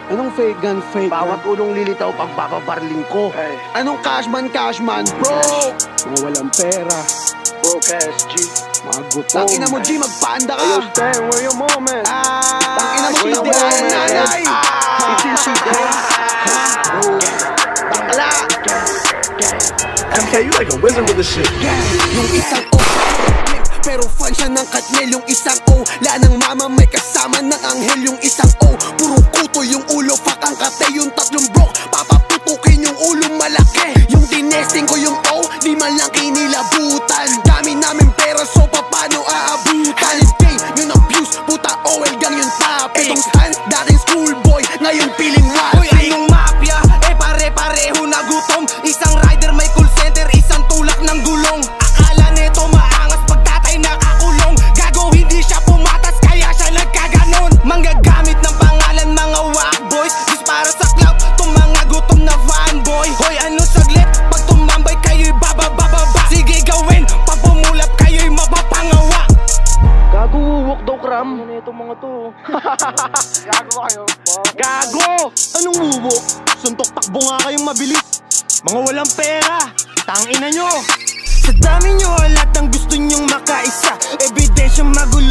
Anong fake gun, fake Bawat gun? ulong lilitaw pagpapabarling ko. Anong cashman, bro? Mga walang pera, Broke ass G. mga gutom. Tangina mo, G, magpaanda ka. Ayo, Stan, where your mom at? Tangina mo, Where your hindi mom ka at? nanay. Bakla! MK, you like a wizard with this shit. Yung isang pero fan siya ng Katniel. Yung isang la ng mama may kasama ng anghel. Yung isang puro kuto yung ulo. Fuck ang kate. Yung tatlong broke papaputukin yung ulo malaki. Yung dinesting ko yung di man lang kinilabutan. Dami namin pera so paano aabutan? Talent game yung abuse. Puta OL gang yung top. Itong stan dating schoolboy ngayon piling wapik. Uy, anong mafia? Pare-pareho na gutom. Isang rider may call center, isang tulak ng gulong. Akala neto maangas pagtatay nakakulong. Gago hindi siya pumatas kaya siya nagkaganon. Manggagamit ng pangalan mga whack boys. Just para sa clout, tong mga gutom na fanboy. Hoy, ano saglit? Pag tumambay kayo'y bababa. Sige gawin, pag pumulap kayo'y mapapangawa. Gago, walk daw kram. Ano itong mga to? Gago kayo. Gago! Anong wubok? Suntok takbo nga kayong mabilis. Mga walang pera, tangina nyo. Sa dami nyo lahat ang gusto nyong makaisa. Ebidensyang magulo